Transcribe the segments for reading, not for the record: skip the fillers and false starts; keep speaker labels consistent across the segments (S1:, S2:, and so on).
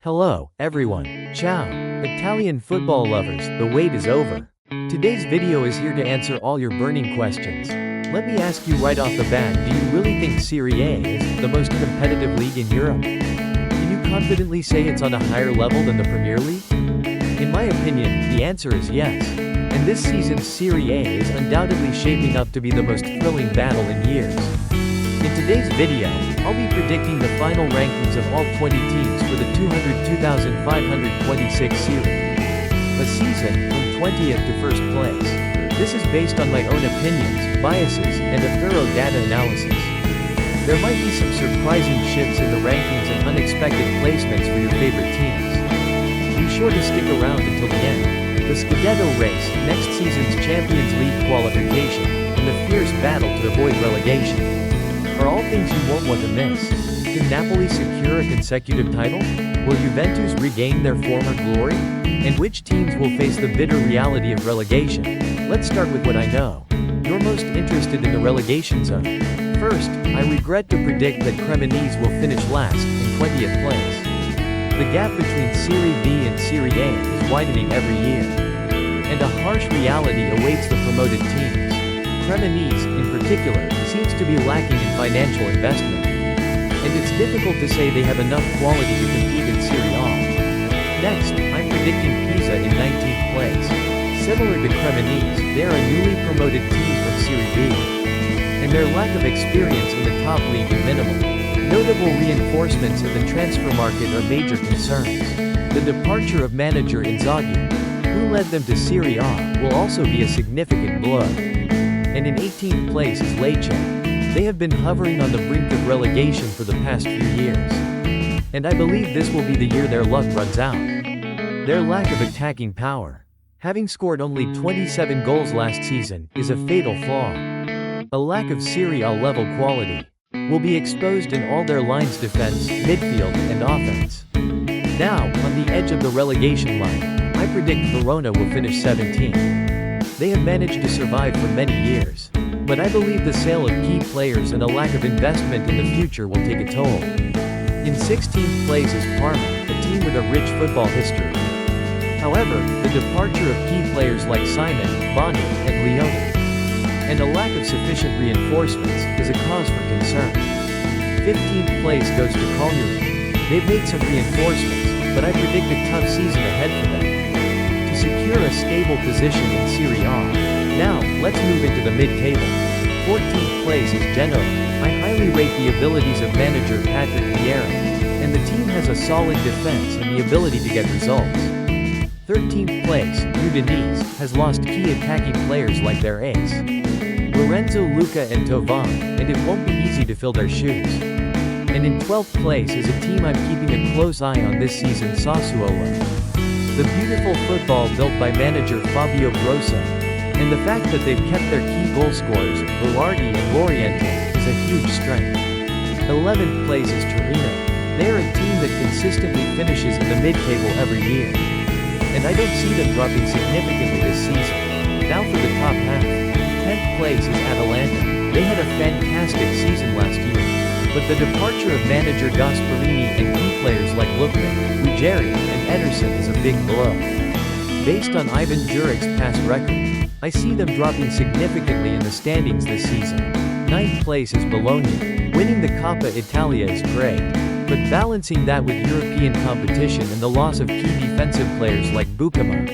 S1: Hello, everyone. Ciao. Italian football lovers, the wait is over. Today's video is here to answer all your burning questions. Let me ask you right off the bat, do you really think Serie A is the most competitive league in Europe? Can you confidently say it's on a higher level than the Premier League? In my opinion, the answer is yes. And this season's Serie A is undoubtedly shaping up to be the most thrilling battle in years. In today's video, I'll be predicting the final rankings of all 20 teams for the 202,526 series. A season from 20th to first place. This is based on my own opinions, biases, and a thorough data analysis. There might be some surprising shifts in the rankings and unexpected placements for your favorite teams. Be sure to stick around until the end. The Scudetto race, next season's Champions League qualification, and the fierce battle to avoid relegation are all things you won't want to miss. Can Napoli secure a consecutive title? Will Juventus regain their former glory? And which teams will face the bitter reality of relegation? Let's start with what I know. You're most interested in the relegation zone. First, I regret to predict that Cremonese will finish last, in 20th place. The gap between Serie B and Serie A is widening every year. And a harsh reality awaits the promoted teams. Cremonese, in particular, seems to be lacking in financial investment. And it's difficult to say they have enough quality to compete in Serie A. Next, I'm predicting Pisa in 19th place. Similar to Cremonese, they are a newly promoted team from Serie B. And their lack of experience in the top league is minimal. Notable reinforcements in the transfer market are major concerns. The departure of manager Inzaghi, who led them to Serie A, will also be a significant blow. And in 18th place is Lecce. They have been hovering on the brink of relegation for the past few years. And I believe this will be the year their luck runs out. Their lack of attacking power, having scored only 27 goals last season, is a fatal flaw. A lack of Serie A level quality will be exposed in all their lines: defense, midfield, and offense. Now, on the edge of the relegation line, I predict Verona will finish 17th. They have managed to survive for many years. But I believe the sale of key players and a lack of investment in the future will take a toll. In 16th place is Parma, a team with a rich football history. However, the departure of key players like Simon, Boni, and Leone, and a lack of sufficient reinforcements, is a cause for concern. 15th place goes to Cagliari. They've made some reinforcements, but I predict a tough season ahead for them. To secure a stable position in Serie A. Now, let's move into the mid-table. 14th place is Genoa. I highly rate the abilities of manager Patrick Vieira, and the team has a solid defense and the ability to get results. 13th place, Udinese, has lost key attacking players like their ace, Lorenzo Luca and Tovan, and it won't be easy to fill their shoes. And in 12th place is a team I'm keeping a close eye on this season, Sassuolo. The beautiful football built by manager Fabio Grosso, and the fact that they've kept their key goal scorers, Velarde and Loriente, is a huge strength. 11th place is Torino. They are a team that consistently finishes in the mid-table every year. And I don't see them dropping significantly this season. Now for the top half. 10th place is Atalanta. They had a fantastic season last year. But the departure of manager Gasparini and key players like Lookman, Ruggieri, and Ederson is a big blow. Based on Ivan Jurek's past record, I see them dropping significantly in the standings this season. 9th place is Bologna. Winning the Coppa Italia is great, but balancing that with European competition and the loss of key defensive players like Bukama,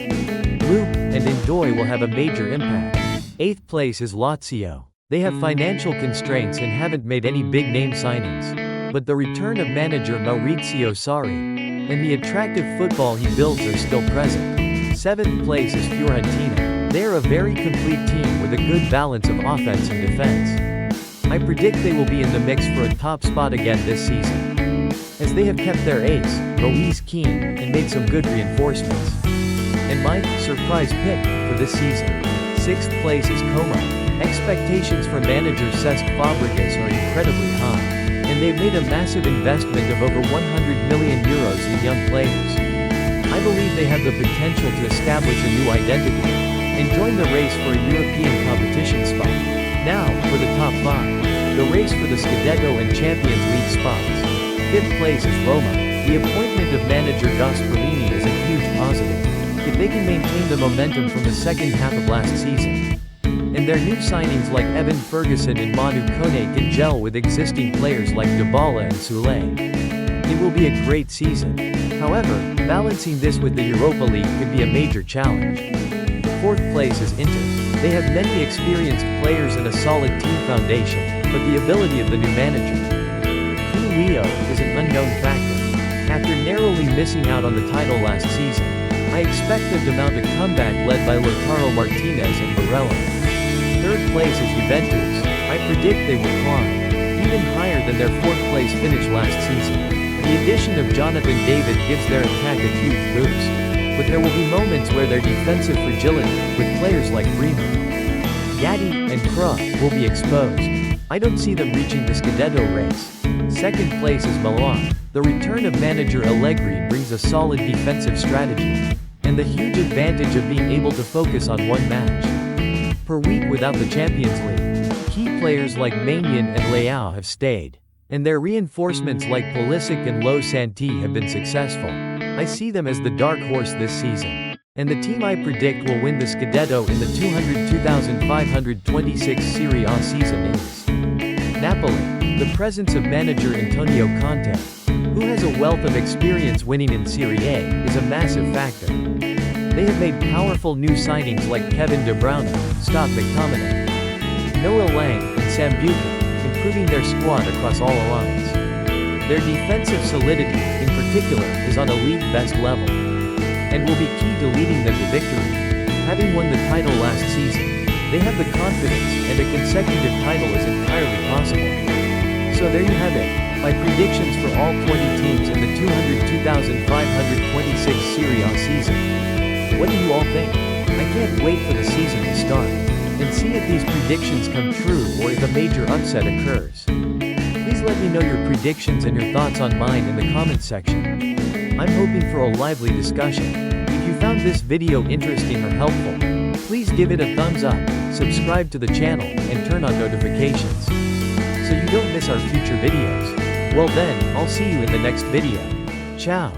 S1: Loop, and Ndoye will have a major impact. 8th place is Lazio. They have financial constraints and haven't made any big-name signings. But the return of manager Maurizio Sarri and the attractive football he builds are still present. 7th place is Fiorentina. They are a very complete team with a good balance of offense and defense. I predict they will be in the mix for a top spot again this season, as they have kept their ace, Moise Kean, and made some good reinforcements. And my surprise pick for this season. 6th place is Como. Expectations for manager Cesc Fabregas are incredibly high, and they've made a massive investment of over 100 million euros in young players. I believe they have the potential to establish a new identity and join the race for a European competition spot. Now, for the top 5. The race for the Scudetto and Champions League spots. 5th place is Roma. The appointment of manager Gasperini is a huge positive, if they can maintain the momentum from the second half of last season. And their new signings like Evan Ferguson and Manu Kone can gel with existing players like Dybala and Sule. It will be a great season. However, balancing this with the Europa League could be a major challenge. Fourth place is Inter. They have many experienced players and a solid team foundation, but the ability of the new manager, Rio, is an unknown factor. After narrowly missing out on the title last season, I expect them to mount a comeback led by Lautaro Martinez and Barella. Third place is Juventus. I predict they will climb, even higher than their fourth place finish last season. The addition of Jonathan David gives their attack a huge boost, but there will be moments where their defensive fragility, with players like Bremer, Yadi, and Krug, will be exposed. I don't see them reaching the Scudetto race. Second place is Milan. The return of manager Allegri brings a solid defensive strategy, and the huge advantage of being able to focus on one match per week without the Champions League. Key players like Maignan and Leao have stayed, and their reinforcements like Pulisic and Lo Santi have been successful. I see them as the dark horse this season, and the team I predict will win the Scudetto in the 202,526 Serie A season is Napoli. The presence of manager Antonio Conte, who has a wealth of experience winning in Serie A, is a massive factor. They have made powerful new signings like Kevin De Bruyne, Scott McTominay, Noah Lang, and Sambuca, improving their squad across all lines. Their defensive solidity, in particular, is on a league-best level, and will be key to leading them to victory. Having won the title last season, they have the confidence, and a consecutive title is entirely possible. So there you have it, my predictions for all 20 teams in the 202,526 Serie A season. What do you all think? I can't wait for the season to start, and see if these predictions come true or if a major upset occurs. Please let me know your predictions and your thoughts on mine in the comments section. I'm hoping for a lively discussion. If you found this video interesting or helpful, please give it a thumbs up, subscribe to the channel, and turn on notifications, so you don't miss our future videos. Well then, I'll see you in the next video. Ciao.